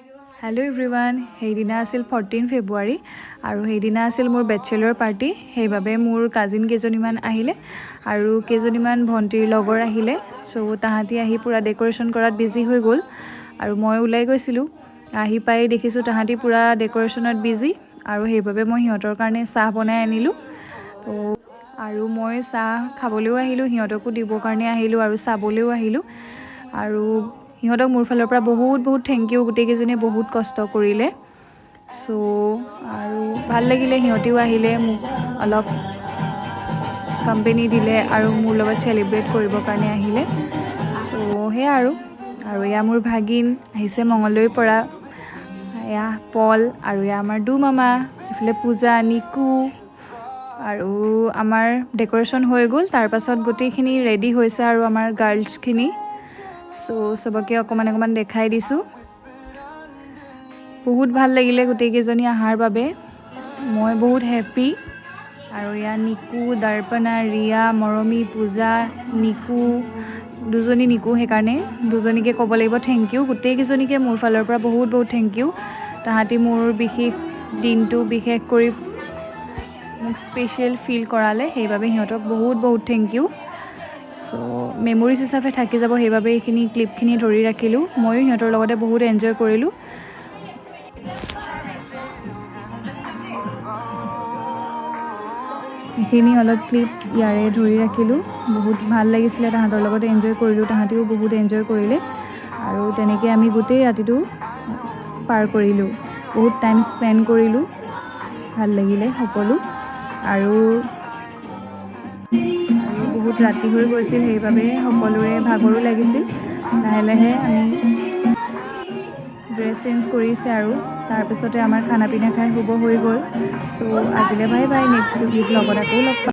Hello' everyone, সেইদিনা আছিল 14 ফেব্ৰুৱাৰী আৰু সেইদিনা আছিল মোৰ বেচেলৰ পাৰ্টি। সেইবাবে মোৰ কাজিন কেইজনীমান আহিলে আৰু কেইজনীমান ভণ্টিৰ লগৰ আহিলে। চ' তাহাঁতি আহি পূৰা ডেক'ৰেশ্যন কৰাত বিজি হৈ গ'ল আৰু মই ওলাই গৈছিলোঁ। আহি পাই দেখিছোঁ তাহাঁতি পূৰা ডেক'ৰেশ্যনত বিজি আৰু সেইবাবে মই সিহঁতৰ কাৰণে চাহ বনাই আনিলোঁ। আৰু মই চাহ খাবলৈও আহিলোঁ, সিহঁতকো দিবৰ কাৰণে আহিলোঁ আৰু চাবলৈও আহিলোঁ। আৰু সিহঁতক মোৰ ফালৰ পৰা বহুত থেংক ইউ, গোটেইকেইজনীয়ে বহুত কষ্ট কৰিলে। চ' আৰু ভাল লাগিলে, সিহঁতেও আহিলে, মোক অলপ কোম্পেনী দিলে আৰু মোৰ লগত চেলিব্ৰেট কৰিবৰ কাৰণে আহিলে। চ' সেয়া আৰু এয়া মোৰ ভাগিন আহিছে মঙলদৈৰ পৰা, এয়া পল, আৰু এয়া আমাৰ ডু মামা, এইফালে পূজা, নিকু। আৰু আমাৰ ডেক'ৰেশ্যন হৈ গ'ল, তাৰপাছত গোটেইখিনি ৰেডি হৈছে আৰু আমাৰ গাৰ্লছখিনি। চ' চবকে অকণমান দেখাই দিছোঁ। বহুত ভাল লাগিলে গোটেইকেইজনী অহাৰ বাবে, মই বহুত হেপ্পী। আৰু এয়া নিকু, দৰ্পণা, ৰিয়া, মৰমী, পূজা, নিকু, দুজনী নিকু, সেইকাৰণে দুজনীকে ক'ব লাগিব থেংক ইউ। গোটেইকেইজনীকে মোৰ ফালৰ পৰা বহুত থেংক ইউ। তাহাঁতি মোৰ বিশেষ দিনটো বিশেষ কৰি মোক স্পেচিয়েল ফিল কৰালে, সেইবাবে সিহঁতক বহুত থেংক ইউ। চ' মেমৰিজ হিচাপে থাকি যাব, সেইবাবে এইখিনি ক্লিপখিনি ধৰি ৰাখিলোঁ। ময়ো সিহঁতৰ লগতে বহুত এনজয় কৰিলোঁ। এইখিনি অলপ ক্লিপ ইয়াৰে ধৰি ৰাখিলোঁ। বহুত ভাল লাগিছিলে, তাহাঁতৰ লগত এনজয় কৰিলোঁ, তাহাঁতিও বহুত এনজয় কৰিলে। আৰু তেনেকৈ আমি গোটেই ৰাতিটো পাৰ কৰিলোঁ, বহুত টাইম স্পেণ্ড কৰিলোঁ, ভাল লাগিলে সকলো। আৰু বহুত ৰাতি হৈ গৈছিল, সেইবাবে সকলোৰে ভাগৰো লাগিছিল। লাহে আমি ড্ৰেছ চেঞ্জ কৰিছে আৰু তাৰপিছতে আমাৰ খানা পিনা খাই শুব হৈ গ'ল। চ' আজিলৈ বাই বাই, নেক্সট ব্লগত আকৌ লগ পাম।